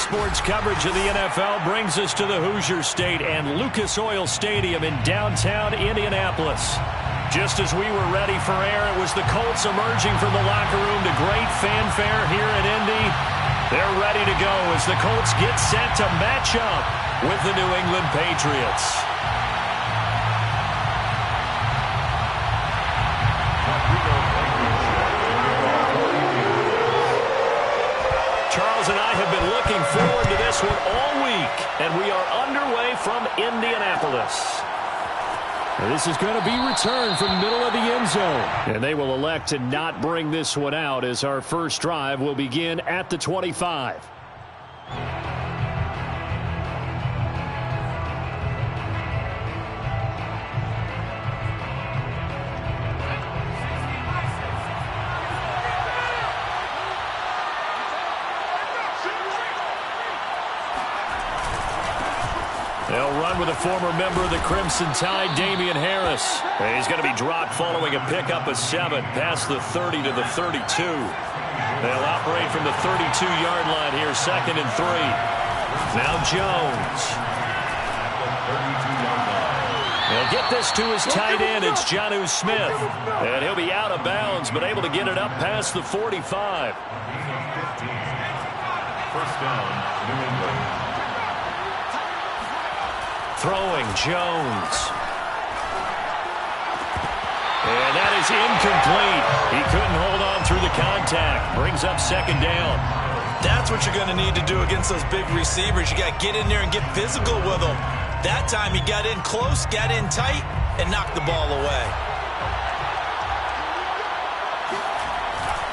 sports coverage of the NFL brings us to the Hoosier State and Lucas Oil Stadium in downtown Indianapolis. Just as we were ready for air, it was the Colts emerging from the locker room to great fanfare here in Indy. They're ready to go as the Colts get set to match up with the New England Patriots. Charles and I have been looking forward to this one all week, and we are underway from Indianapolis. This is going to be returned from the middle of the end zone. And they will elect to not bring this one out as our first drive will begin at the 25. They'll run with a former member of the Crimson Tide, Damian Harris. He's going to be dropped following a pickup of 7 past the 30 to the 32. They'll operate from the 32-yard line here, 2nd and 3. Now Jones. They'll get this to his tight end. It's Jonnu Smith. And he'll be out of bounds, but able to get it up past the 45. First down, New England. Throwing Jones. And that is incomplete. He couldn't hold on through the contact. Brings up 2nd down. That's what you're going to need to do against those big receivers. You got to get in there and get physical with them. That time he got in close, got in tight, and knocked the ball away.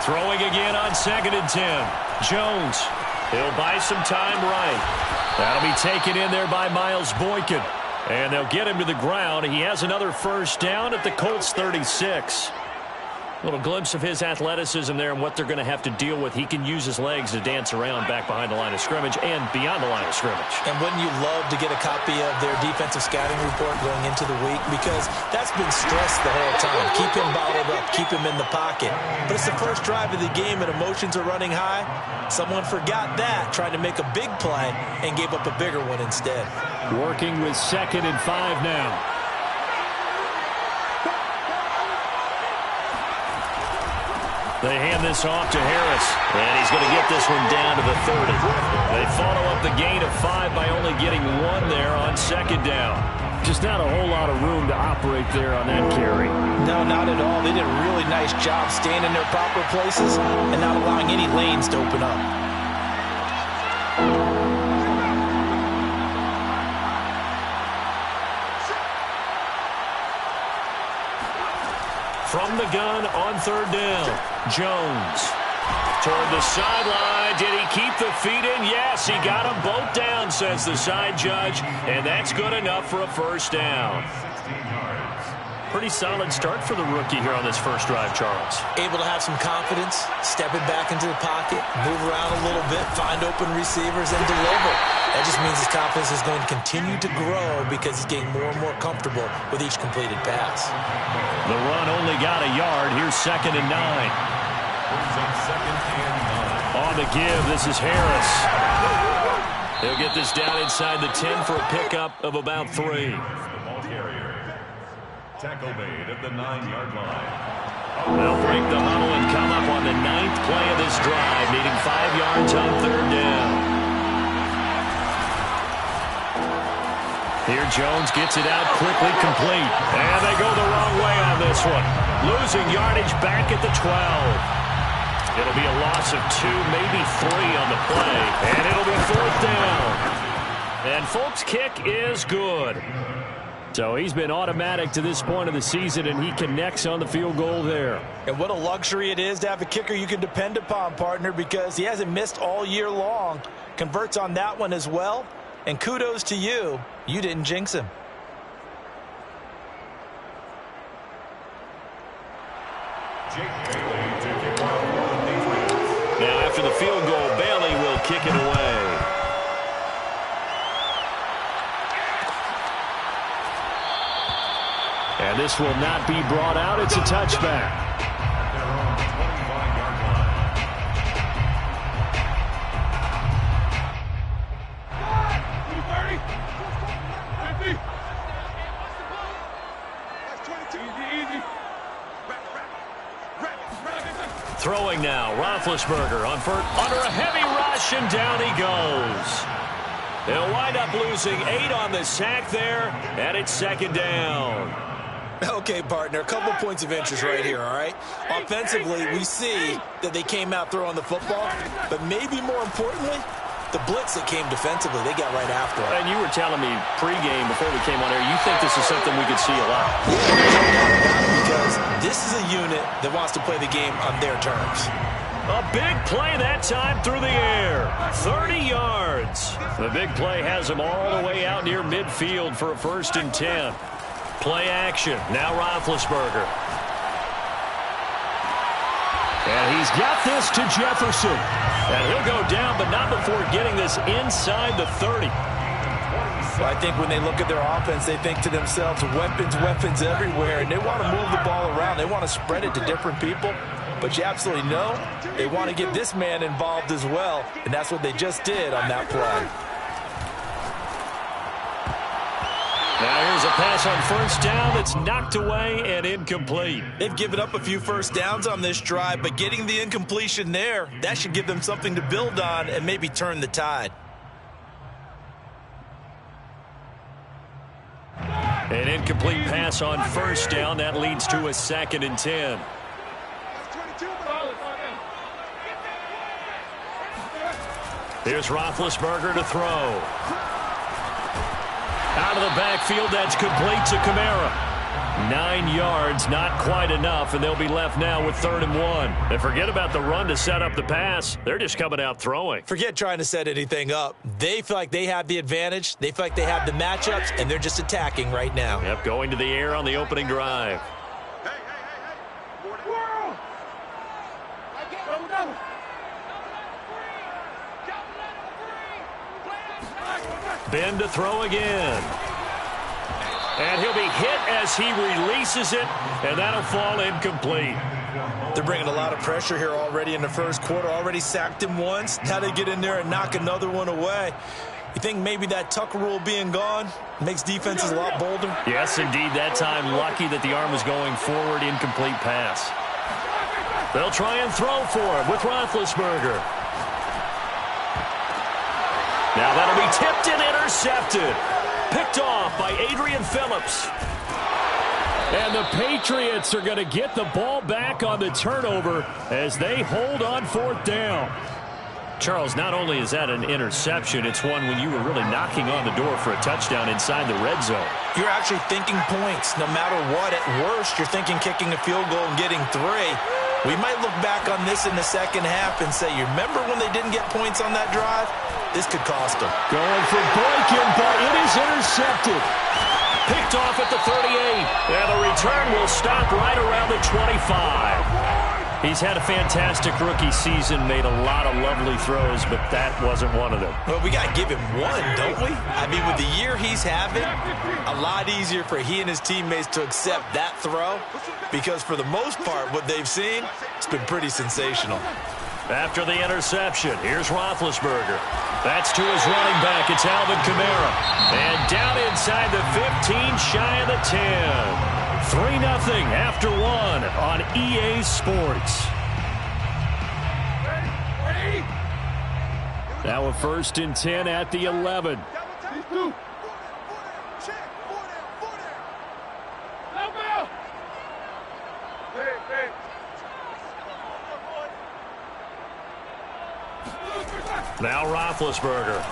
Throwing again on 2nd and 10. Jones. He'll buy some time right. That'll be taken in there by Miles Boykin. And they'll get him to the ground. He has another first down at the Colts 36. A little glimpse of his athleticism there and what they're going to have to deal with. He can use his legs to dance around back behind the line of scrimmage and beyond the line of scrimmage. And wouldn't you love to get a copy of their defensive scouting report going into the week? Because that's been stressed the whole time. Keep him bottled up. Keep him in the pocket. But it's the first drive of the game and emotions are running high. Someone forgot that, tried to make a big play, and gave up a bigger one instead. Working with 2nd and 5 now. They hand this off to Harris, and he's going to get this one down to the 30. They follow up the gain of 5 by only getting 1 there on 2nd down. Just not a whole lot of room to operate there on that carry. No, not at all. They did a really nice job staying in their proper places and not allowing any lanes to open up. From the gun on 3rd down, Jones. Toward the sideline. Did he keep the feet in? Yes, he got them both down, says the side judge. And that's good enough for a first down. Pretty solid start for the rookie here on this first drive, Charles. Able to have some confidence, stepping back into the pocket, move around a little bit, find open receivers, and deliver. That just means his confidence is going to continue to grow because he's getting more and more comfortable with each completed pass. The run only got a yard. Here's 2nd and 9. On the give, this is Harris. He'll get this down inside the 10 for a pickup of about 3. Tackle made at the 9-yard line. They'll break the huddle and come up on the 9th play of this drive, needing 5 yards on 3rd down. Here Jones gets it out quickly, complete. And they go the wrong way on this one. Losing yardage back at the 12. It'll be a loss of 2, maybe 3 on the play. And it'll be 4th down. And Folk's kick is good. So he's been automatic to this point of the season, and he connects on the field goal there. And what a luxury it is to have a kicker you can depend upon, partner, because he hasn't missed all year long. Converts on that one as well. And kudos to you. You didn't jinx him. Now after the field goal, Bailey will kick it away. And this will not be brought out. It's a touchback. now. Roethlisberger under a heavy rush, and down he goes. They'll wind up losing 8 on the sack there, and it's second down. Okay, partner, a couple points of interest right here, all right? Offensively, we see that they came out throwing the football, but maybe more importantly, the blitz that came defensively, they got right after it. And you were telling me pregame before we came on air, you think this is something we could see a lot. Because this is a unit that wants to play the game on their terms. A big play that time through the air. 30 yards. The big play has him all the way out near midfield for a 1st and 10. Play action. Now Roethlisberger. And he's got this to Jefferson. And he'll go down, but not before getting this inside the 30. Well, I think when they look at their offense, they think to themselves, weapons, weapons everywhere, and they want to move the ball around. They want to spread it to different people. But you absolutely know they want to get this man involved as well, and that's what they just did on that play. Now here's a pass on 1st down that's knocked away and incomplete. They've given up a few 1st downs on this drive, but getting the incompletion there, that should give them something to build on and maybe turn the tide. An incomplete pass on 1st down. That leads to a 2nd and 10. Here's Roethlisberger to throw. Out of the backfield, that's complete to Kamara. 9 yards, not quite enough, and they'll be left now with 3rd and 1. And forget about the run to set up the pass. They're just coming out throwing. Forget trying to set anything up. They feel like they have the advantage. They feel like they have the matchups, and they're just attacking right now. Yep, going to the air on the opening drive. Ben to throw again. And he'll be hit as he releases it, and that'll fall incomplete. They're bringing a lot of pressure here already in the 1st quarter. Already sacked him once. Now they get in there and knock another one away. You think maybe that Tucker rule being gone makes defenses a lot bolder? Yes, indeed. That time, lucky that the arm was going forward, incomplete pass. They'll try and throw for him with Roethlisberger. Now that'll be tipped and intercepted. Picked off by Adrian Phillips. And the Patriots are going to get the ball back on the turnover as they hold on 4th down. Charles, not only is that an interception, it's one when you were really knocking on the door for a touchdown inside the red zone. You're actually thinking points. No matter what, at worst, you're thinking kicking a field goal and getting 3. We might look back on this in the 2nd half and say, you remember when they didn't get points on that drive? This could cost them. Going for Boykin, but it is intercepted. Picked off at the 38. And the return will stop right around the 25. He's had a fantastic rookie season, made a lot of lovely throws, but that wasn't one of them. Well, we got to give him one, don't we? I mean, with the year he's having, a lot easier for he and his teammates to accept that throw because for the most part, what they've seen, it's been pretty sensational. After the interception, here's Roethlisberger. That's to his running back. It's Alvin Kamara. And down inside the 15, shy of the 10. 3-0 after 1 on EA Sports. Now a 1st and 10 at the 11. Now Roethlisberger.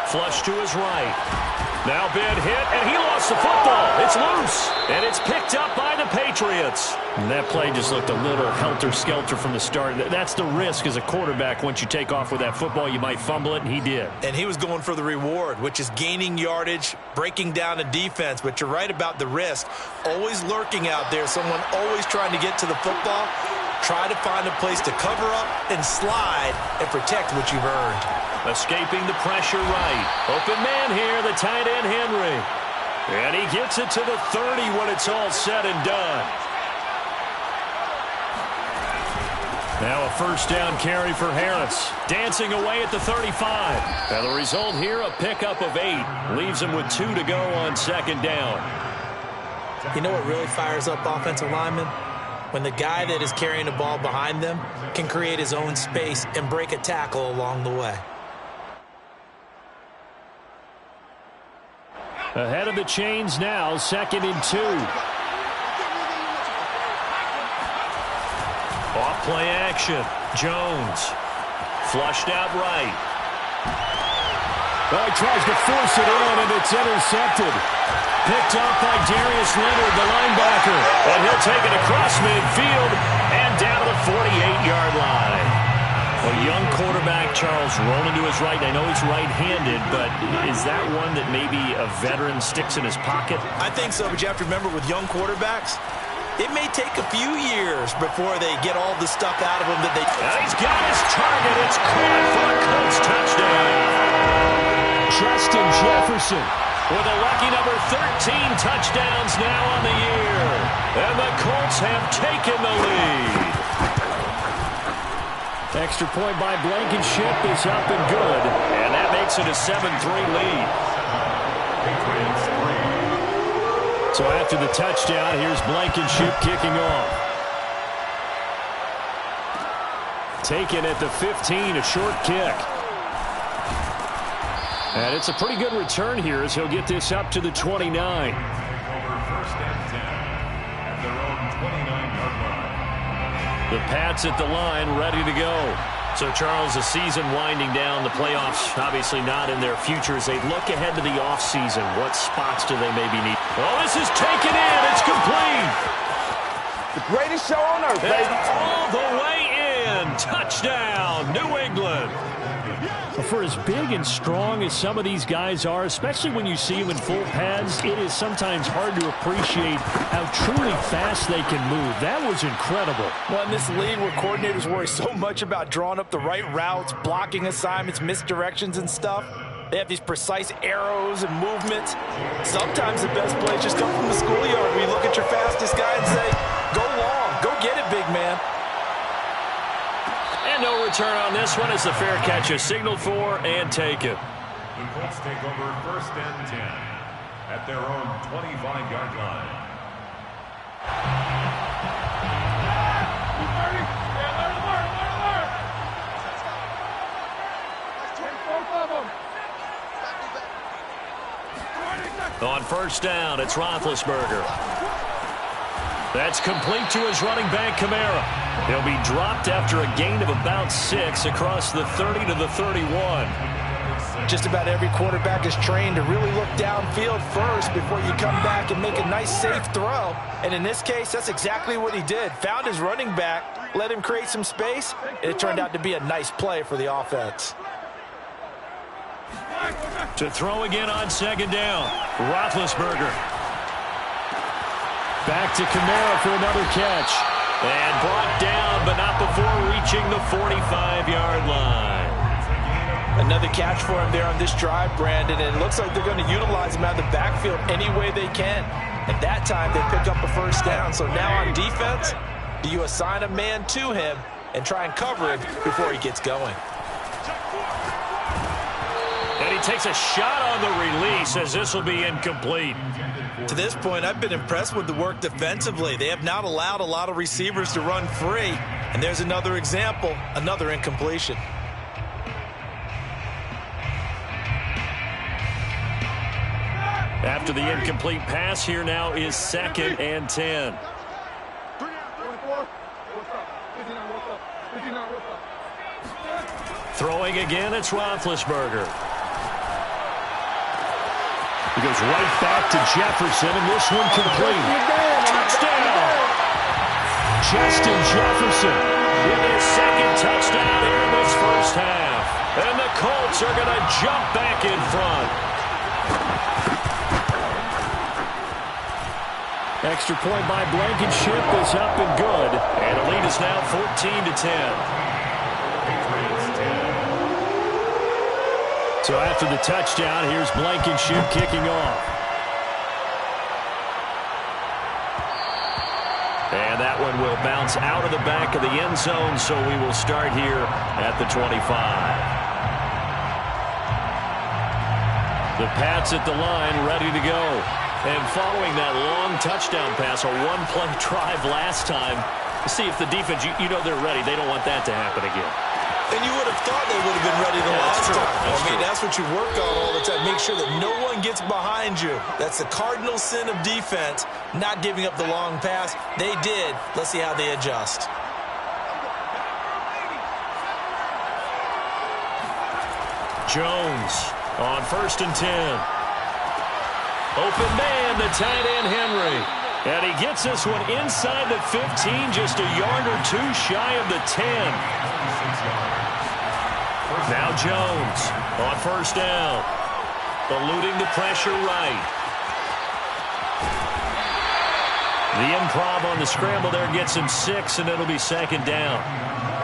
Flush to his right. Now Ben hit, and he lost the football. It's loose, and it's picked up by the Patriots. And that play just looked a little helter-skelter from the start. That's the risk as a quarterback. Once you take off with that football, you might fumble it, and he did. And he was going for the reward, which is gaining yardage, breaking down a defense. But you're right about the risk. Always lurking out there, someone always trying to get to the football. Try to find a place to cover up and slide and protect what you've earned. Escaping the pressure right. Open man here, the tight end Henry. And he gets it to the 30 when it's all said and done. Now a 1st down carry for Harris. Dancing away at the 35. Now the result here, a pickup of 8. Leaves him with 2 to go on 2nd down. You know what really fires up offensive linemen? when the guy that is carrying the ball behind them can create his own space and break a tackle along the way. Ahead of the chains now, 2nd and 2. Off play action. Jones. Flushed out right. Well, he tries to force it in, and it's intercepted. Picked up by Darius Leonard, the linebacker. And he'll take it across midfield and down to the 48-yard line. A young quarterback, Charles, rolling to his right. I know he's right-handed, but is that one that maybe a veteran sticks in his pocket? I think so, but you have to remember with young quarterbacks, it may take a few years before they get all the stuff out of them that they... And he's got his target. It's caught for a Colts touchdown. Justin Jefferson with a lucky number 13 touchdowns now on the year. And the Colts have taken the lead. Extra point by Blankenship is up and good. And that makes it a 7-3 lead. So after the touchdown, here's Blankenship kicking off. Taken at the 15, a short kick. And it's a pretty good return here as he'll get this up to the 29. Over 1st and 10 at their own 29-yard line. The Pats at the line, ready to go. So, Charles, the season winding down, the playoffs obviously not in their future. As they look ahead to the offseason, what spots do they maybe need? Oh, this is taken in. It's complete. The greatest show on earth, baby. All the way in. Touchdown, New England. For as big and strong as some of these guys are, especially when you see them in full pads, it is sometimes hard to appreciate how truly fast they can move. That was incredible. Well, in this league where coordinators worry so much about drawing up the right routes, blocking assignments, misdirections and stuff, they have these precise arrows and movements. Sometimes the best plays just come from the schoolyard where you look at your fastest guy and say, go long, go get it, big man. No return on this one as the fair catch is signaled for and taken. The Colts take over 1st and 10 at their own 25-yard line. On 1st down, it's Roethlisberger. That's complete to his running back, Kamara. He'll be dropped after a gain of about 6 across the 30 to the 31. Just about every quarterback is trained to really look downfield first before you come back and make a nice, safe throw. And in this case, that's exactly what he did. Found his running back, let him create some space, and it turned out to be a nice play for the offense. To throw again on 2nd down, Roethlisberger. Back to Kamara for another catch. And brought down, but not before reaching the 45-yard line. Another catch for him there on this drive, Brandon, and it looks like they're going to utilize him out of the backfield any way they can. At that time, they pick up a 1st down. So now on defense, do you assign a man to him and try and cover him before he gets going? And he takes a shot on the release as this will be incomplete. To this point, I've been impressed with the work defensively. They have not allowed a lot of receivers to run free. And there's another example, another incompletion. After the incomplete pass, here now is 2nd and 10. Throwing again, it's Roethlisberger. He goes right back to Jefferson, and this one complete. Touchdown! Justin Jefferson with his 2nd touchdown here in this 1st half. And the Colts are going to jump back in front. Extra point by Blankenship is up and good. And the lead is now 14-10. So after the touchdown, here's Blankenship kicking off. And that one will bounce out of the back of the end zone, so we will start here at the 25. The Pats at the line, ready to go. And following that long touchdown pass, a one-play drive last time, see if the defense, you know they're ready. They don't want that to happen again. And you would have thought they would have been ready the last time. That's what you work on all the time. Make sure that no one gets behind you. That's the cardinal sin of defense, not giving up the long pass. They did. Let's see how they adjust. Jones on 1st and 10. Open man, the tight end, Henry. And he gets this one inside the 15, just a yard or two shy of the 10. Now Jones on 1st down. Eluding the pressure right. The improv on the scramble there gets him 6, and it'll be 2nd down.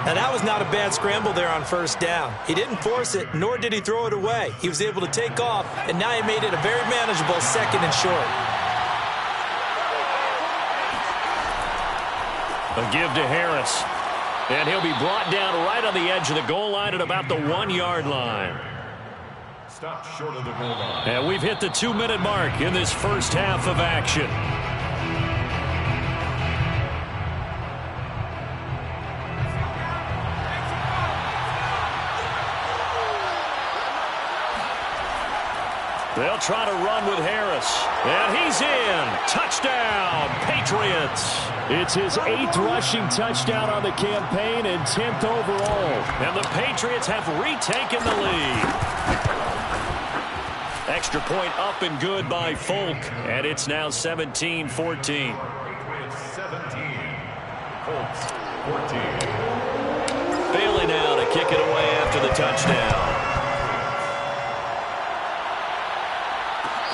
Now, that was not a bad scramble there on 1st down. He didn't force it, nor did he throw it away. He was able to take off, and now he made it a very manageable 2nd and short. A give to Harris. And he'll be brought down right on the edge of the goal line at about the 1-yard line. Stop short of the goal line. And we've hit the 2-minute mark in this first half of action. They'll try to run with Harris. And he's in. Touchdown, Patriots. It's his 8th rushing touchdown on the campaign and 10th overall. And the Patriots have retaken the lead. Extra point up and good by Folk. And it's now 17-14. Patriots 17. Colts 14. Bailey now to kick it away after the touchdown.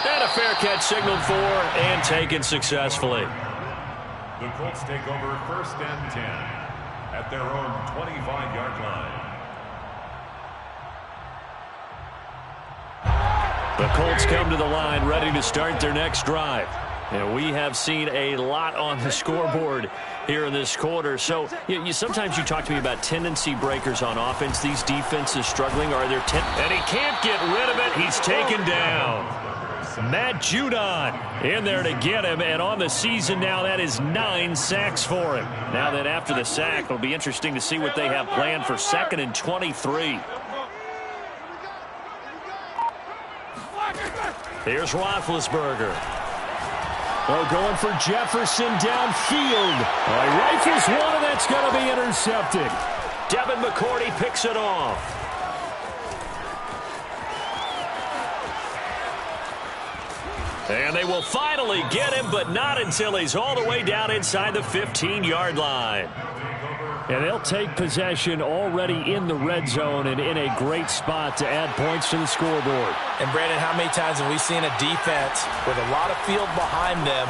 And a fair catch signaled for and taken successfully. The Colts take over 1st and 10 at their own 25-yard line. The Colts come to the line ready to start their next drive. And we have seen a lot on the scoreboard here in this quarter. So sometimes you talk to me about tendency breakers on offense. These defenses struggling. Are there and he can't get rid of it. He's taken down. Matt Judon in there to get him, and on the season now, that is 9 sacks for him. Now that after the sack, it'll be interesting to see what they have planned for 2nd and 23. Here's Roethlisberger. Oh, going for Jefferson downfield. He rifles one, and that's going to be intercepted. Devin McCourty picks it off. And they will finally get him, but not until he's all the way down inside the 15-yard line. And they'll take possession already in the red zone and in a great spot to add points to the scoreboard. And, Brandon, how many times have we seen a defense with a lot of field behind them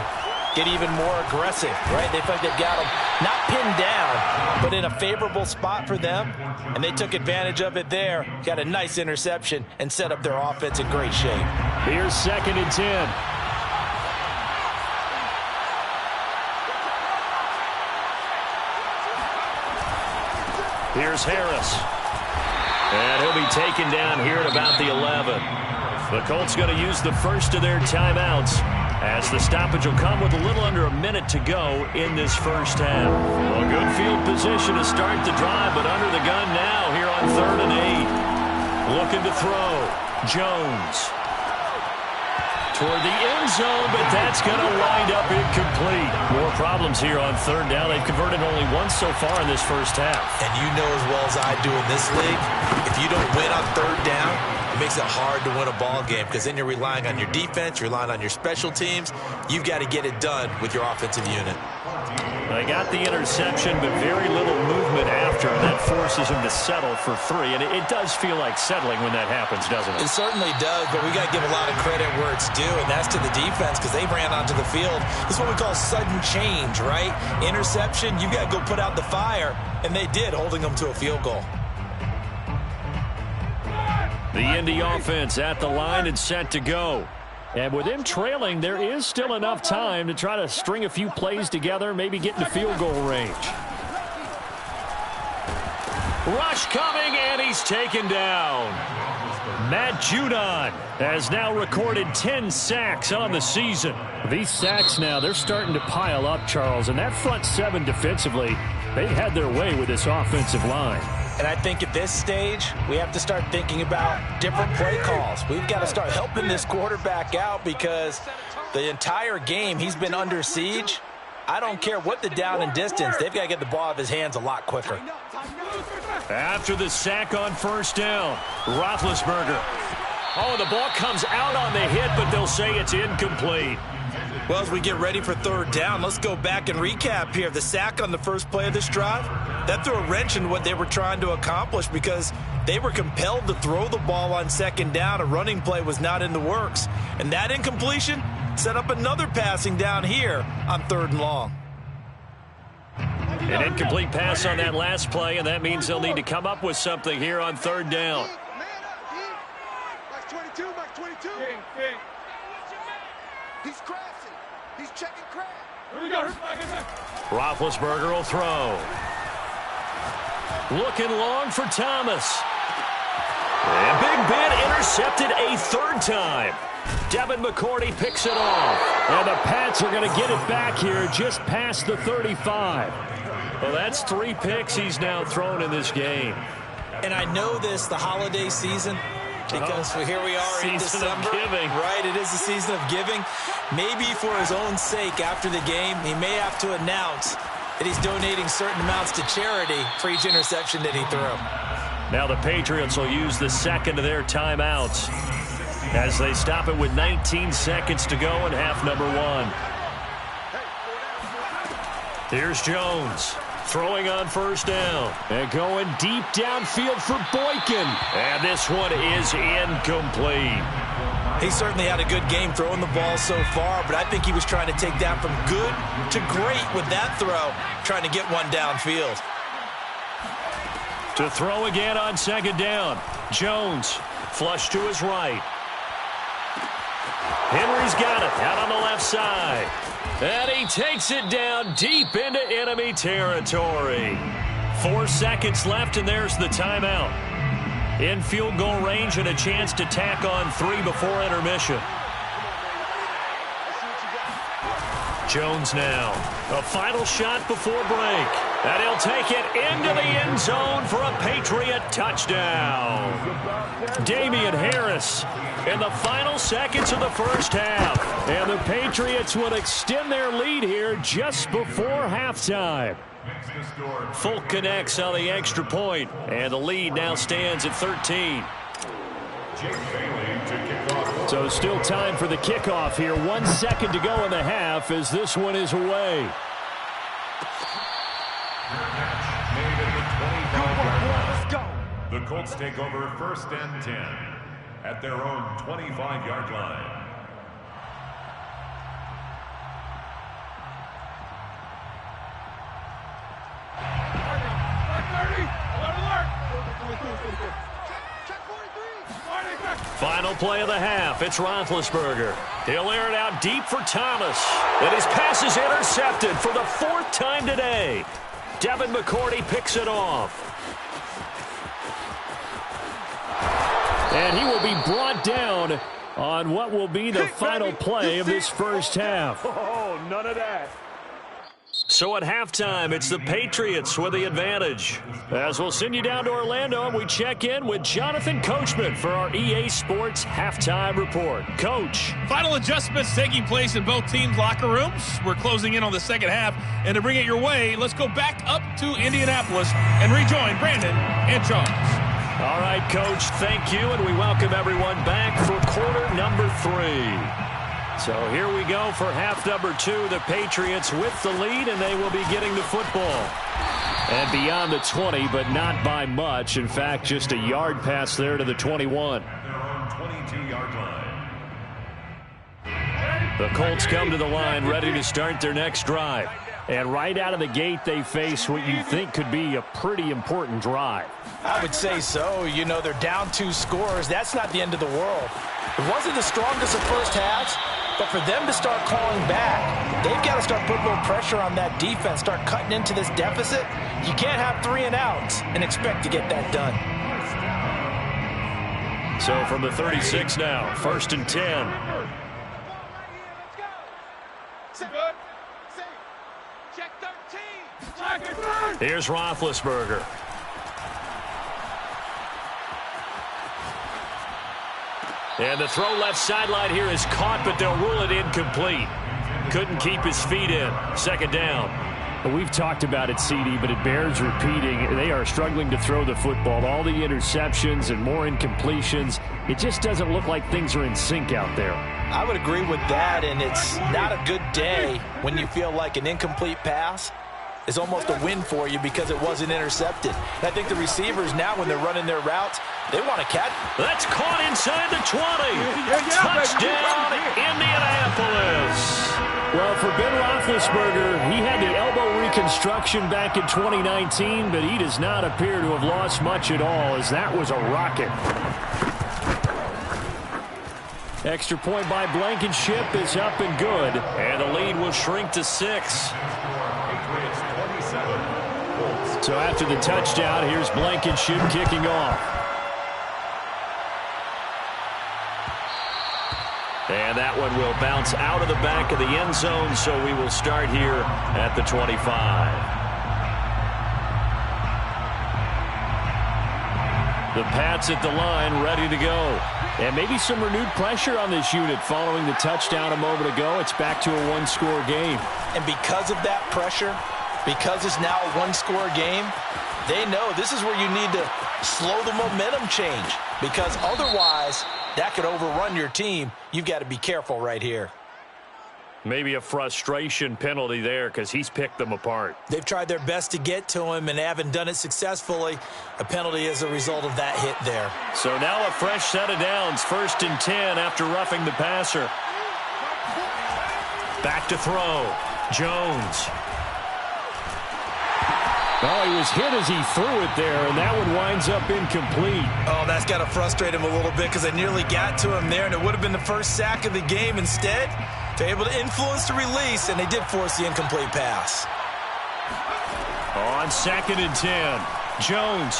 get even more aggressive, right? They feel like they've got them not pinned down, but in a favorable spot for them, and they took advantage of it there, got a nice interception, and set up their offense in great shape. Here's 2nd and 10. Here's Harris. And he'll be taken down here at about the 11. The Colts going to use the first of their timeouts as the stoppage will come with a little under a minute to go in this first half. Well, good field position to start the drive, but under the gun now here on 3rd and 8. Looking to throw. Jones. Toward the end zone, but that's going to wind up incomplete. More problems here on 3rd down. They've converted only once so far in this first half. And you know as well as I do in this league, if you don't win on 3rd down, it makes it hard to win a ball game because then you're relying on your defense, you're relying on your special teams. You've got to get it done with your offensive unit. They got the interception, but very little movement after, and that forces him to settle for 3. And it does feel like settling when that happens, doesn't it? It certainly does, but we got to give a lot of credit where it's due, and that's to the defense because they ran onto the field. This is what we call sudden change, right? Interception, you got to go put out the fire, and they did, holding them to a field goal. The Indy offense at the line and set to go. And with him trailing, there is still enough time to try to string a few plays together, maybe get into field goal range. Rush coming, and he's taken down. Matt Judon has now recorded 10 sacks on the season. These sacks now, they're starting to pile up, Charles, and that front seven defensively, they've had their way with this offensive line. And I think at this stage, we have to start thinking about different play calls. We've got to start helping this quarterback out because the entire game he's been under siege. I don't care what the down and distance. They've got to get the ball out of his hands a lot quicker. After the sack on first down, Roethlisberger. Oh, the ball comes out on the hit, but they'll say it's incomplete. Well, as we get ready for third down, let's go back and recap here. The sack on the first play of this drive, that threw a wrench in what they were trying to accomplish because they were compelled to throw the ball on second down. A running play was not in the works. And that incompletion set up another passing down here on third and long. An incomplete pass on that last play, and that means they'll need to come up with something here on third down. He's crashing. He's checking crash. Roethlisberger will throw. Looking long for Thomas. And Big Ben intercepted a third time. Devin McCourty picks it off. And the Pats are going to get it back here just past the 35. Well, that's 3 picks he's now thrown in this game. And I know this, the holiday season, because here we are in December. Season of giving. Right, it is the season of giving. Maybe for his own sake after the game, he may have to announce that he's donating certain amounts to charity for each interception that he threw. Now the Patriots will use the second of their timeouts as they stop it with 19 seconds to go in half number 1. Here's Jones. Throwing on first down. And going deep downfield for Boykin. And this one is incomplete. He certainly had a good game throwing the ball so far, but I think he was trying to take that from good to great with that throw, trying to get one downfield. To throw again on second down. Jones, flush to his right. Henry's got it out on the left side. And he takes it down deep into enemy territory. 4 seconds left, and there's the timeout. In field goal range and a chance to tack on 3 before intermission. Jones now. A final shot before break. And he'll take it into the end zone for a Patriot touchdown. Damian Harris in the final seconds of the first half. And the Patriots will extend their lead here just before halftime. Folk connects on the extra point, and the lead now stands at 13. So still time for the kickoff here. 1 second to go in the half as this one is away. The Colts take over first and 10 at their own 25-yard line. Final play of the half. It's Roethlisberger. He'll air it out deep for Thomas. And his pass is intercepted for the 4th time today. Devin McCourty picks it off. And he will be brought down on what will be the final play of this first half. Oh, none of that. So at halftime, it's the Patriots with the advantage. As we'll send you down to Orlando, and we check in with Jonathan Coachman for our EA Sports Halftime Report. Coach. Final adjustments taking place in both teams' locker rooms. We're closing in on the second half. And to bring it your way, let's go back up to Indianapolis and rejoin Brandon and Charles. All right, Coach, thank you, and we welcome everyone back for quarter number 3. So here we go for half number 2. The Patriots with the lead, and they will be getting the football. And beyond the 20, but not by much. In fact, just a yard pass there to the 21. Their own 22-yard line. The Colts come to the line ready to start their next drive. And right out of the gate, they face what you think could be a pretty important drive. I would say so. You know, they're down 2 scores. That's not the end of the world. It wasn't the strongest of first halves, but for them to start calling back, they've got to start putting a little pressure on that defense, start cutting into this deficit. You can't have 3 and outs and expect to get that done. So from the 36 now, 1st and 10. Here's Roethlisberger. And the throw left sideline here is caught, but they'll rule it incomplete. Couldn't keep his feet in. 2nd down. Well, we've talked about it, CD, but it bears repeating. They are struggling to throw the football. All the interceptions and more incompletions. It just doesn't look like things are in sync out there. I would agree with that, and it's not a good day when you feel like an incomplete pass is almost a win for you because it wasn't intercepted. And I think the receivers now, when they're running their routes, they want to catch. That's caught inside the 20. Touchdown, Indianapolis. Well, for Ben Roethlisberger, he had the elbow reconstruction back in 2019, but he does not appear to have lost much at all, as that was a rocket. Extra point by Blankenship is up and good. And the lead will shrink to 6. So after the touchdown, here's Blankenship kicking off. And that one will bounce out of the back of the end zone, so we will start here at the 25. The Pats at the line, ready to go. And maybe some renewed pressure on this unit following the touchdown a moment ago. It's back to a one-score game. And because of that pressure, because it's now a one-score game, they know this is where you need to slow the momentum change, because otherwise that could overrun your team. You've got to be careful right here. Maybe a frustration penalty there because he's picked them apart. They've tried their best to get to him and haven't done it successfully. A penalty as a result of that hit there. So now a fresh set of downs. 1st and 10 after roughing the passer. Back to throw. Jones. Oh, he was hit as he threw it there, and that one winds up incomplete. Oh, that's got to frustrate him a little bit because they nearly got to him there, and it would have been the first sack of the game. Instead, they're able to influence the release, and they did force the incomplete pass. On 2nd and 10, Jones.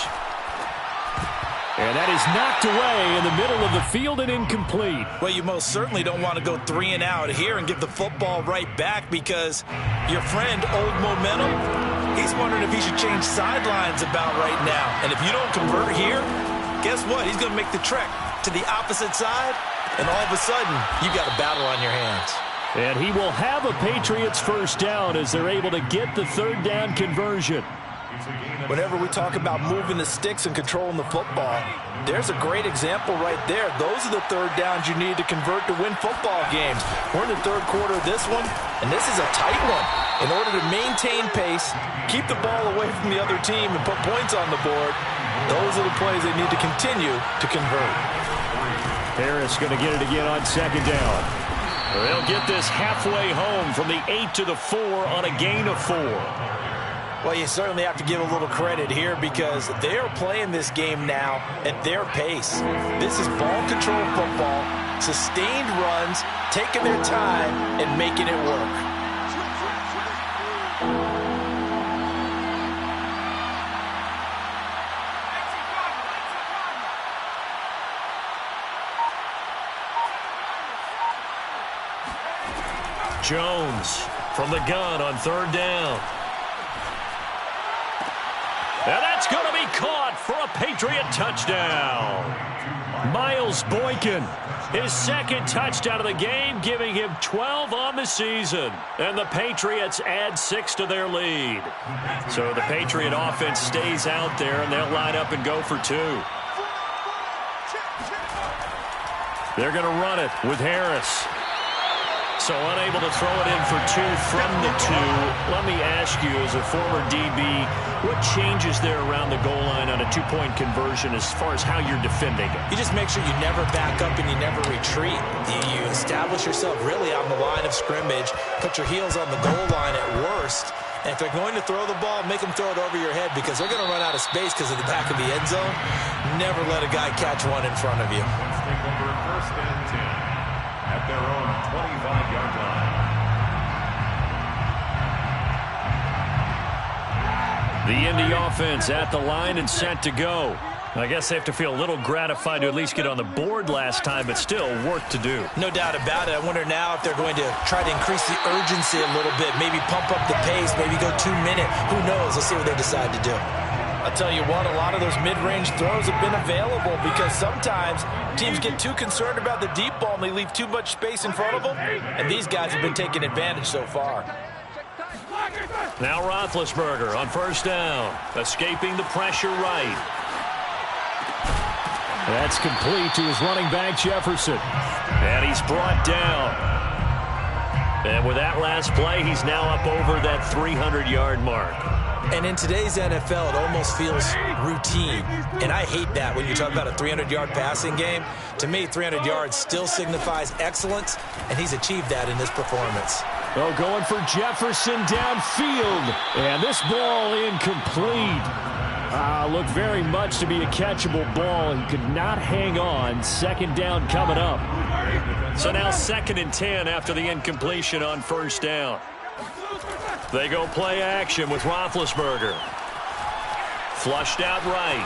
And that is knocked away in the middle of the field and incomplete. Well, you most certainly don't want to go 3 and out here and give the football right back, because your friend, Old Momentum, he's wondering if he should change sidelines about right now. And if you don't convert here, guess what? He's going to make the trek to the opposite side, and all of a sudden, you've got a battle on your hands. And he will have a Patriots 1st down as they're able to get the 3rd down conversion. Whenever we talk about moving the sticks and controlling the football, there's a great example right there. Those are the 3rd downs you need to convert to win football games. We're in the 3rd quarter of this one, and this is a tight one. In order to maintain pace, keep the ball away from the other team, and put points on the board, those are the plays they need to continue to convert. Harris going to get it again on 2nd down. They'll get this halfway home from the 8 to the 4 on a gain of 4. Well, you certainly have to give a little credit here, because they are playing this game now at their pace. This is ball control football, sustained runs, taking their time and making it work. Jones from the gun on 3rd down. And that's going to be caught for a Patriot touchdown. Miles Boykin, his 2nd touchdown of the game, giving him 12 on the season. And the Patriots add 6 to their lead. So the Patriot offense stays out there, and they'll line up and go for 2. They're going to run it with Harris. So unable to throw it in for 2 from the 2. Let me ask you, as a former DB, what changes there around the goal line on a 2-point conversion as far as how you're defending it? You just make sure you never back up and you never retreat. You establish yourself really on the line of scrimmage, put your heels on the goal line at worst, And if they're going to throw the ball, make them throw it over your head because they're going to run out of space because of the back of the end zone. Never let a guy catch one in front of you. Let's take over 1st and 10 at their own 25-yard line. The Indy offense at the line and set to go. I guess they have to feel a little gratified to at least get on the board last time, but still work to do. No doubt about it. I wonder now if they're going to try to increase the urgency a little bit, maybe pump up the pace, maybe go 2-minute. Who knows? Let's see what they decide to do. I'll tell you what, a lot of those mid-range throws have been available because sometimes teams get too concerned about the deep ball and they leave too much space in front of them, and these guys have been taking advantage so far. Now Roethlisberger on 1st down, escaping the pressure right. That's complete to his running back, Jefferson. And he's brought down. And with that last play, he's now up over that 300-yard mark. And in today's NFL, it almost feels routine. And I hate that when you talk about a 300-yard passing game. To me, 300 yards still signifies excellence, and he's achieved that in this performance. Oh, going for Jefferson downfield. And this ball incomplete. Looked very much to be a catchable ball. He could not hang on. 2nd down coming up. So now 2nd and 10 after the incompletion on 1st down. They go play action with Roethlisberger. Flushed out right.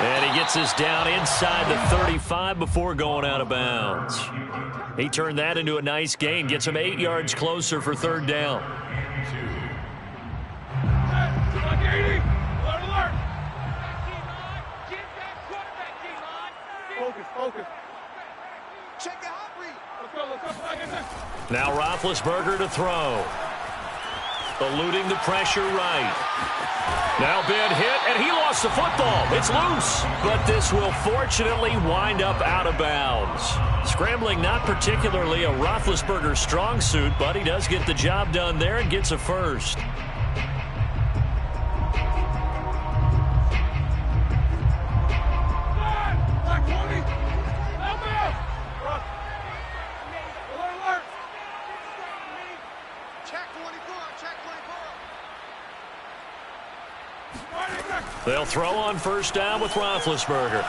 And he gets us down inside the 35 before going out of bounds. He turned that into a nice gain. Gets him 8 yards closer for 3rd down. Focus. Check the hot read. Now Roethlisberger to throw. Eluding the pressure right. Now big hit, and he lost the football. It's loose, but this will fortunately wind up out of bounds. Scrambling not particularly a Roethlisberger strong suit, but he does get the job done there and gets a first. They'll throw on 1st down with Roethlisberger.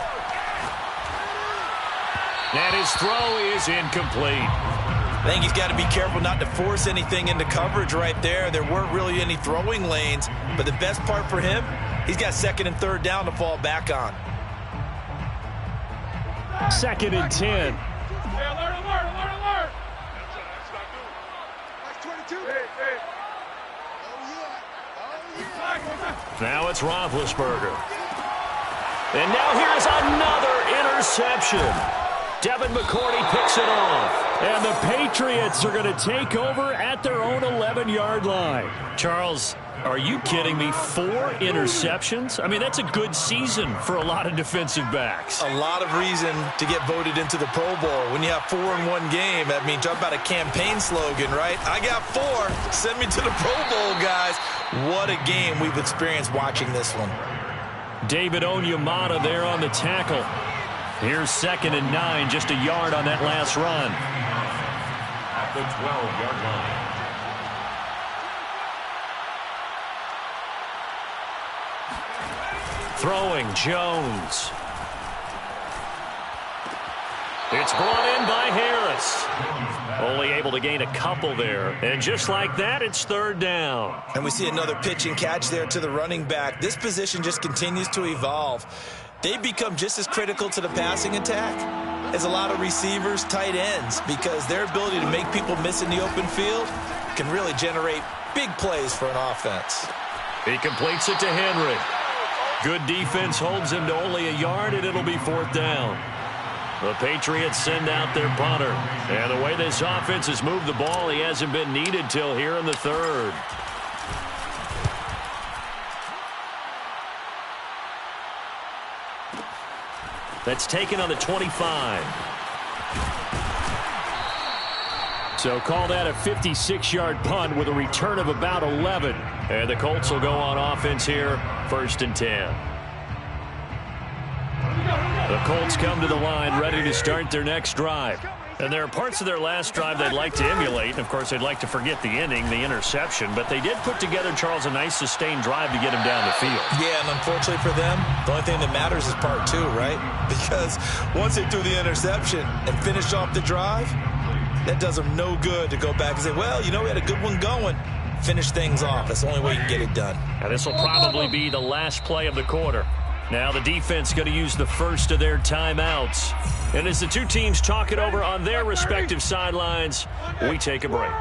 And his throw is incomplete. I think he's got to be careful not to force anything into coverage right there. There weren't really any throwing lanes, but the best part for him, he's got 2nd and 3rd down to fall back on. 2nd and 10. Alert. That's 22. Now it's Roethlisberger. And now here's another interception. Devin McCourty picks it off. And the Patriots are going to take over at their own 11-yard line. Charles, are you kidding me? 4 interceptions? I mean, that's a good season for a lot of defensive backs. A lot of reason to get voted into the Pro Bowl. When you have 4 in one game, I mean, talk about a campaign slogan, right? I got 4. Send me to the Pro Bowl, guys. What a game we've experienced watching this one. David Onyemata there on the tackle. Here's 2nd and 9, just a yard on that last run. At the 12-yard line. Throwing, Jones. It's brought in by Harris. Only able to gain a couple there. And just like that, it's 3rd down. And we see another pitch and catch there to the running back. This position just continues to evolve. They've become just as critical to the passing attack as a lot of receivers, tight ends, because their ability to make people miss in the open field can really generate big plays for an offense. He completes it to Henry. Good defense holds him to only a yard, and it'll be 4th down. The Patriots send out their punter. And the way this offense has moved the ball, he hasn't been needed till here in the 3rd. That's taken on the 25. So call that a 56-yard punt with a return of about 11. And the Colts will go on offense here, 1st and 10. The Colts come to the line ready to start their next drive. And there are parts of their last drive they'd like to emulate. And, of course, they'd like to forget the ending, the interception. But they did put together, Charles, a nice sustained drive to get him down the field. Yeah, and unfortunately for them, the only thing that matters is part 2, right? Because once they threw the interception and finished off the drive, that does them no good to go back and say, well, you know, we had a good one going. Finish things off. That's the only way you can get it done. Now, this will probably be the last play of the quarter. Now the defense going to use the first of their timeouts. And as the two teams talk it over on their respective sidelines, we take a break.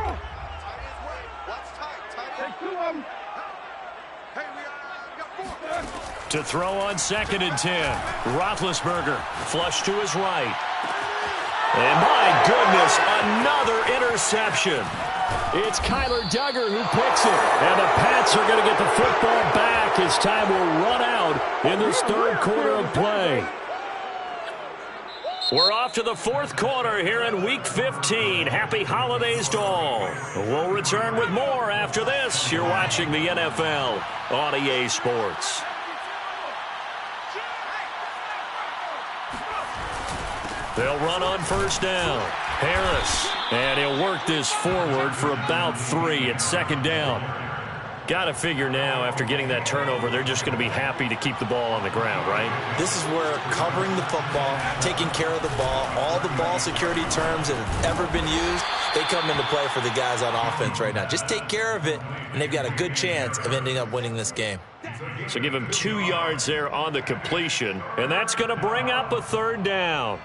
To throw on 2nd and 10. Roethlisberger flush to his right. And my goodness, another interception. It's Kyler Duggar who picks it. And the Pats are going to get the football back as time will run out in this third quarter of play. We're off to the fourth quarter here in Week 15. Happy holidays to all. We'll return with more after this. You're watching the NFL on EA Sports. They'll run on first down. Harris. And he'll work this forward for about 3 at 2nd down. Got to figure now, after getting that turnover, they're just going to be happy to keep the ball on the ground, right? This is where covering the football, taking care of the ball, all the ball security terms that have ever been used, they come into play for the guys on offense right now. Just take care of it, and they've got a good chance of ending up winning this game. So give him 2 yards there on the completion, and that's going to bring up a 3rd down.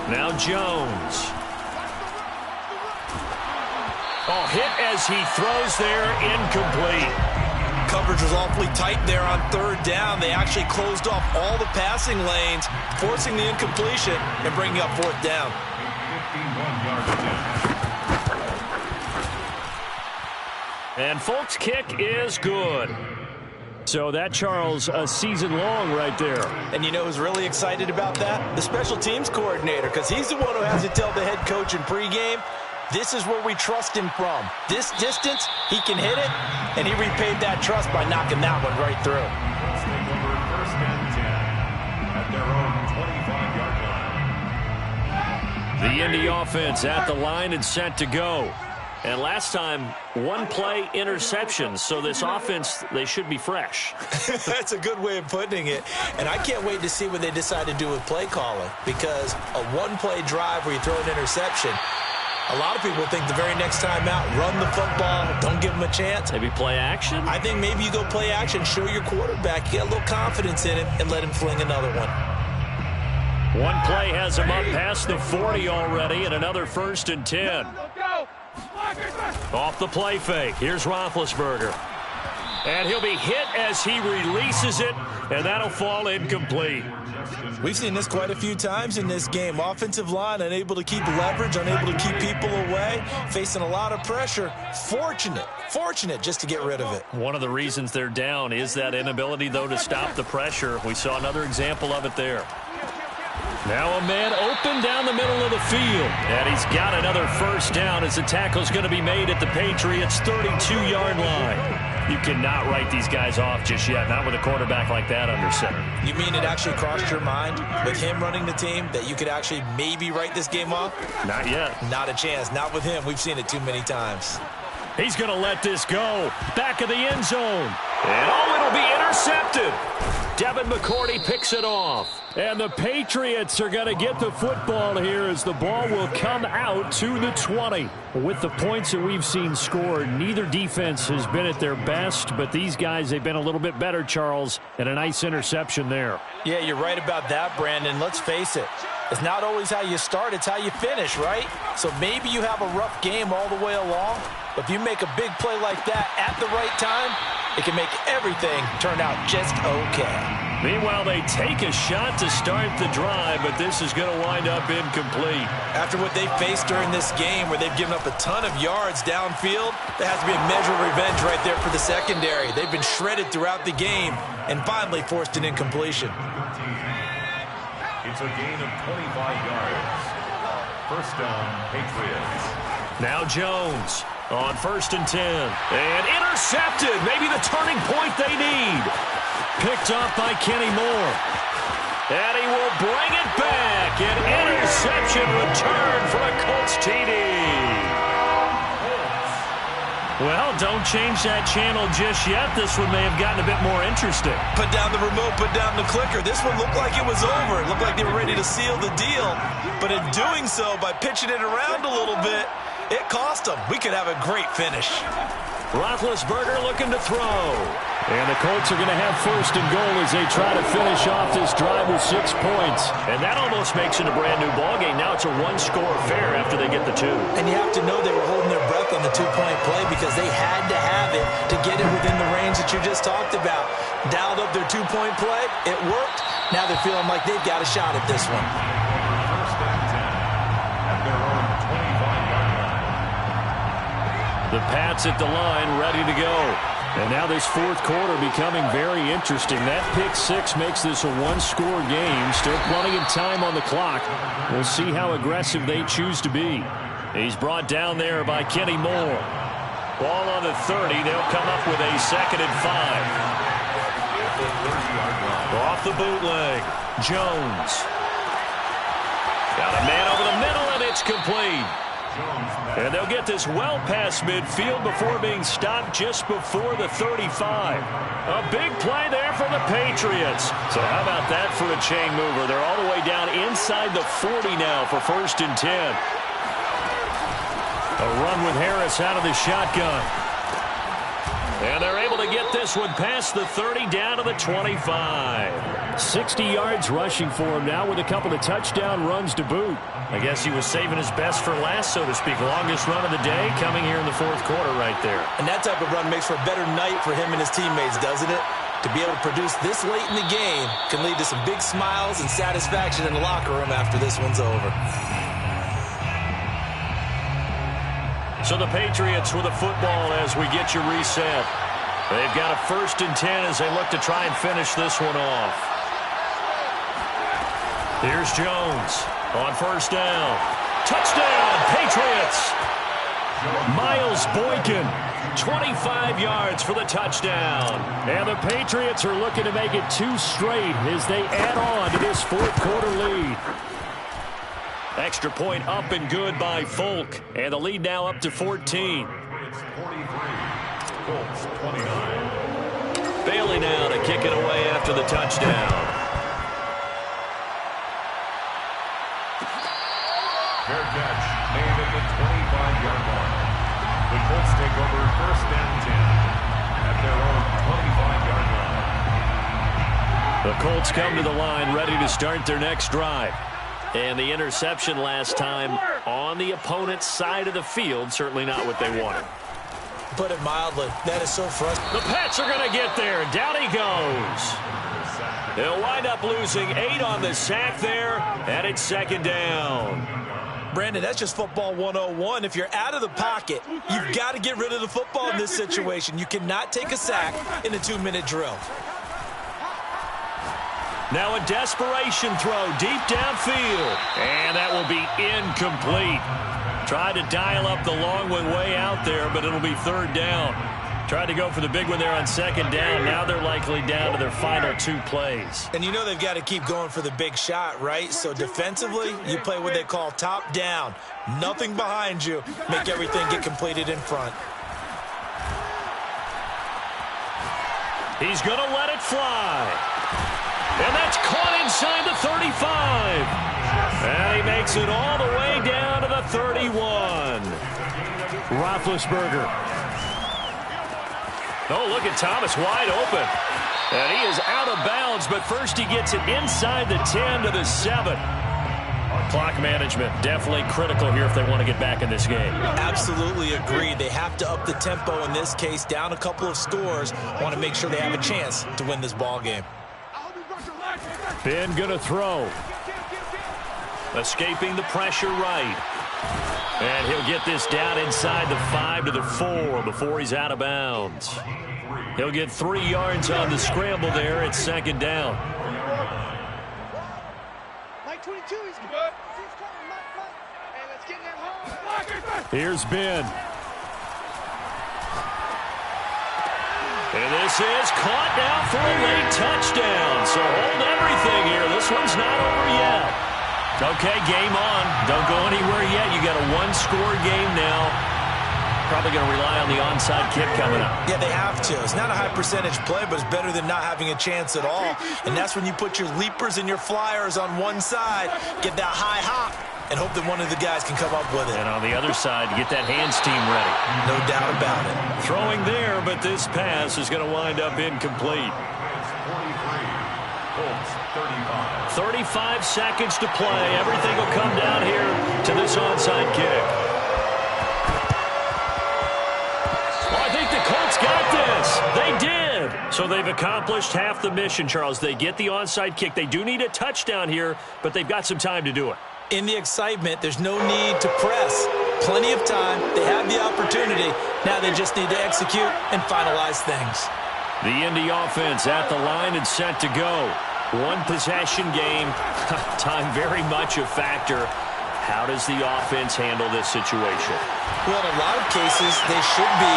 Now Jones. Oh, hit as he throws there, incomplete. Coverage was awfully tight there on 3rd down. They actually closed off all the passing lanes, forcing the incompletion and bringing up 4th down. 51 yards. And Folk's kick is good. So that, Charles, a season long right there. And you know who's really excited about that? The special teams coordinator, because he's the one who has to tell the head coach in pregame, this is where we trust him from. This distance, he can hit it, and he repaid that trust by knocking that one right through. Let's take over 1st and 10 at their own 25-yard line. The Indy offense at the line and set to go. And last time, 1-play interceptions. So this offense, they should be fresh. That's a good way of putting it. And I can't wait to see what they decide to do with play calling. Because a 1-play drive where you throw an interception, a lot of people think the very next time out, run the football, don't give them a chance. Maybe play action? I think maybe you go play action, show your quarterback, you get a little confidence in him, and let him fling another one. 1 play has him up past the 40 already, and another 1st and 10. Off the play fake. Here's Roethlisberger. And he'll be hit as he releases it, and that'll fall incomplete. We've seen this quite a few times in this game. Offensive line unable to keep leverage, unable to keep people away, facing a lot of pressure. Fortunate just to get rid of it. One of the reasons they're down is that inability, though, to stop the pressure. We saw another example of it there. Now a man open down the middle of the field. And he's got another 1st down as the tackle's going to be made at the Patriots' 32-yard line. You cannot write these guys off just yet, not with a quarterback like that under center. You mean it actually crossed your mind with him running the team that you could actually maybe write this game off? Not yet. Not a chance. Not with him. We've seen it too many times. He's going to let this go. Back of the end zone. And it'll be intercepted. Devin McCourty picks it off. And the Patriots are going to get the football here as the ball will come out to the 20. With the points that we've seen scored, neither defense has been at their best, but these guys, they've been a little bit better, Charles, and a nice interception there. Yeah, you're right about that, Brandon. Let's face it. It's not always how you start, it's how you finish, right? So maybe you have a rough game all the way along, but if you make a big play like that at the right time, it can make everything turn out just okay. Meanwhile, they take a shot to start the drive, but this is going to wind up incomplete. After what they faced during this game where they've given up a ton of yards downfield, there has to be a measure of revenge right there for the secondary. They've been shredded throughout the game and finally forced an incompletion. It's a gain of 25 yards. 1st down, Patriots. Now Jones on 1st and 10. And intercepted. Maybe the turning point they need. Picked off by Kenny Moore. And he will bring it back. An interception return for a Colts TD. Well, don't change that channel just yet. This one may have gotten a bit more interesting. Put down the remote, put down the clicker. This one looked like it was over. It looked like they were ready to seal the deal. But in doing so, by pitching it around a little bit, it cost them. We could have a great finish. Roethlisberger looking to throw. And the Colts are going to have first and goal as they try to finish off this drive with 6 points. And that almost makes it a brand-new ballgame. Now it's a one-score affair after they get the 2. And you have to know they were holding their breath on the 2-point play because they had to have it to get it within the range that you just talked about. Dialed up their 2-point play. It worked. Now they're feeling like they've got a shot at this one. First and 10 at their own 25-yard line. The Pats at the line, ready to go. And now this fourth quarter becoming very interesting. That pick 6 makes this a one-score game. Still plenty of time on the clock. We'll see how aggressive they choose to be. He's brought down there by Kenny Moore. Ball on the 30. They'll come up with a 2nd and 5. Off the bootleg. Jones. Got a man over the middle, and it's complete. And they'll get this well past midfield before being stopped just before the 35. A big play there for the Patriots. So how about that for a chain mover? They're all the way down inside the 40 now for 1st and 10. A run with Harris out of the shotgun. And they're able to get this one past the 30 down to the 25. 60 yards rushing for him now with a couple of touchdown runs to boot. I guess he was saving his best for last, so to speak. Longest run of the day coming here in the fourth quarter right there. And that type of run makes for a better night for him and his teammates, doesn't it? To be able to produce this late in the game can lead to some big smiles and satisfaction in the locker room after this one's over. So the Patriots with a football as we get you reset. They've got a 1st and 10 as they look to try and finish this one off. Here's Jones on 1st down. Touchdown, Patriots! Miles Boykin, 25 yards for the touchdown. And the Patriots are looking to make it 2 straight as they add on to this fourth quarter lead. Extra point up and good by Folk. And the lead now up to 14. It's 43. Colts 29. Bailey now to kick it away after the touchdown. Fair catch made at the 25-yard line. The Colts take over 1st and 10 at their own 25-yard line. The Colts come to the line ready to start their next drive. And the interception last time on the opponent's side of the field, certainly not what they wanted. Put it mildly, that is so frustrating. The Pats are going to get there. Down he goes. They'll wind up losing 8 on the sack there, and it's 2nd down. Brandon, that's just football 101. If you're out of the pocket, you've got to get rid of the football in this situation. You cannot take a sack in a 2-minute drill. Now a desperation throw deep downfield. And that will be incomplete. Tried to dial up the long one way out there, but it'll be 3rd down. Tried to go for the big one there on 2nd down. Now they're likely down to their final 2 plays. And you know they've got to keep going for the big shot, right? So defensively, you play what they call top down. Nothing behind you. Make everything get completed in front. He's going to let it fly. And that's caught inside the 35. And he makes it all the way down to the 31. Roethlisberger. Oh, look at Thomas wide open. And he is out of bounds, but first he gets it inside the 10 to the 7. Clock management definitely critical here if they want to get back in this game. Absolutely agree. They have to up the tempo in this case, down a couple of scores. Want to make sure they have a chance to win this ball game. Ben gonna throw. Escaping the pressure right. And he'll get this down inside the 5 to the 4 before he's out of bounds. He'll get 3 yards on the scramble there at 2nd down. Mike 22, he's good. Hey, let's get in that hole. Here's Ben. And this is caught now for a late touchdown. So hold everything here. This one's not over yet. Okay, game on. Don't go anywhere yet. You got a one-score game now. Probably going to rely on the onside kick coming up. Yeah, they have to. It's not a high percentage play, but it's better than not having a chance at all. And that's when you put your leapers and your flyers on one side, get that high hop, and hope that one of the guys can come up with it. And on the other side, get that hands team ready. No doubt about it. Throwing there, but this pass is going to wind up incomplete. 35 seconds to play. Everything will come down here to this onside kick. Well, I think the Colts got this. They did. So they've accomplished half the mission, Charles. They get the onside kick. They do need a touchdown here, but they've got some time to do it. In the excitement, there's no need to press. Plenty of time. They have the opportunity. Now they just need to execute and finalize things. The Indy offense at the line and set to go. One possession game. Time very much a factor. How does the offense handle this situation? Well, in a lot of cases, they should be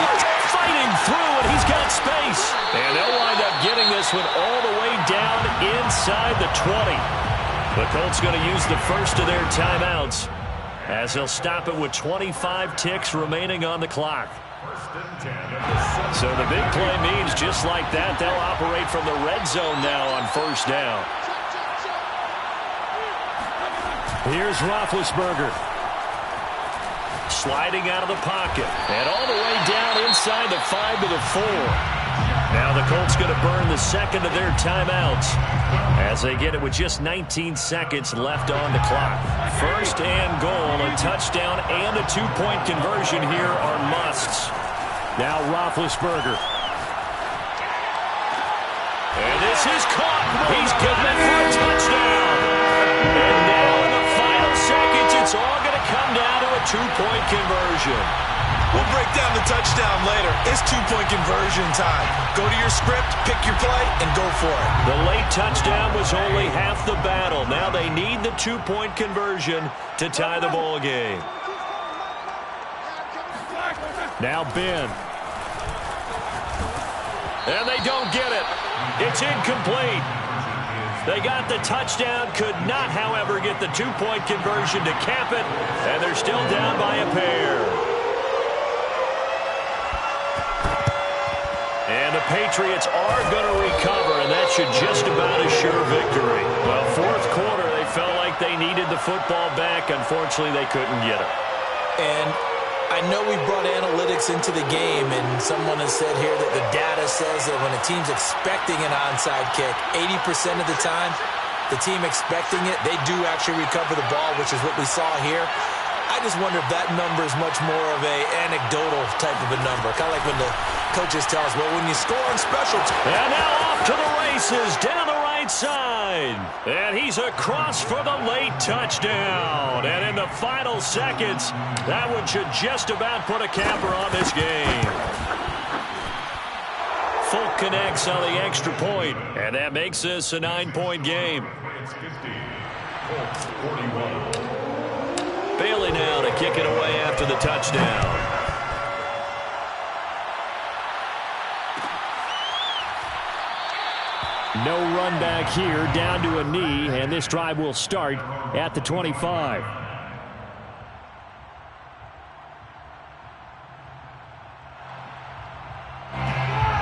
fighting through, and he's got space. And they'll wind up getting this one all the way down inside the 20. The Colts going to use the first of their timeouts as they'll stop it with 25 ticks remaining on the clock. So the big play means just like that, they'll operate from the red zone now on first down. Here's Roethlisberger. Sliding out of the pocket. And all the way down inside the 5 to the 4. Now the Colts going to burn the second of their timeouts as they get it with just 19 seconds left on the clock. First and goal, a touchdown and a two-point conversion here are musts. Now Roethlisberger. And this is caught. He's got it for a touchdown. And now in the final seconds, it's all going to come down to a two-point conversion. We'll break down the touchdown later. It's two-point conversion time. Go to your script, pick your play, and go for it. The late touchdown was only half the battle. Now they need the two-point conversion to tie the ball game. Now Ben. And they don't get it. It's incomplete. They got the touchdown, could not, however, get the two-point conversion to cap it, and they're still down by a pair. And the Patriots are going to recover, and that should just about assure victory. Well, fourth quarter, they felt like they needed the football back. Unfortunately, they couldn't get it. And I know we brought analytics into the game, and someone has said here that the data says that when a team's expecting an onside kick, 80% of the time, the team expecting it, they do actually recover the ball, which is what we saw here. I just wonder if that number is much more of a anecdotal type of a number. Kind of like when the coaches tell us, well, when you score on special teams. And now off to the races, down the right side. And he's across for the late touchdown. And in the final seconds, that one should just about put a capper on this game. Folk connects on the extra point, and that makes this a 9-point game. Bailey now to kick it away after the touchdown. No run back here, down to a knee, and this drive will start at the 25.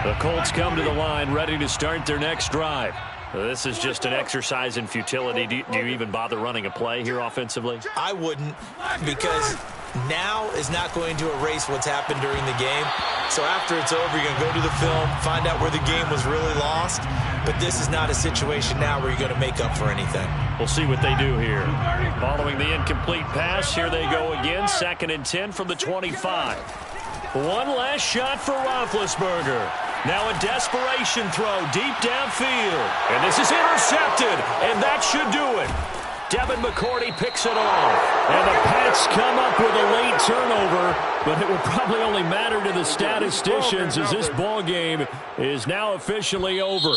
The Colts come to the line ready to start their next drive. This is just an exercise in futility. Do you even bother running a play here offensively? I wouldn't, because now is not going to erase what's happened during the game. So after it's over, you're going to go to the film, find out where the game was really lost. But this is not a situation now where you're going to make up for anything. We'll see what they do here. Following the incomplete pass, here they go again. 2nd and 10 from the 25. One last shot for Roethlisberger. Now a desperation throw deep downfield. And this is intercepted, and that should do it. Devin McCourty picks it off. And the Pats come up with a late turnover, but it will probably only matter to the statisticians as this ball game is now officially over.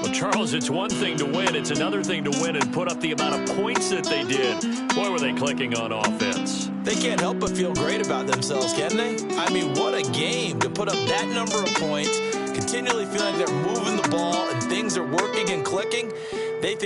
Well, Charles, it's one thing to win. It's another thing to win and put up the amount of points that they did. Boy, were they clicking on offense. They can't help but feel great about themselves, can they? I mean, what a game to put up that number of points, continually feeling like they're moving the ball and things are working and clicking. They think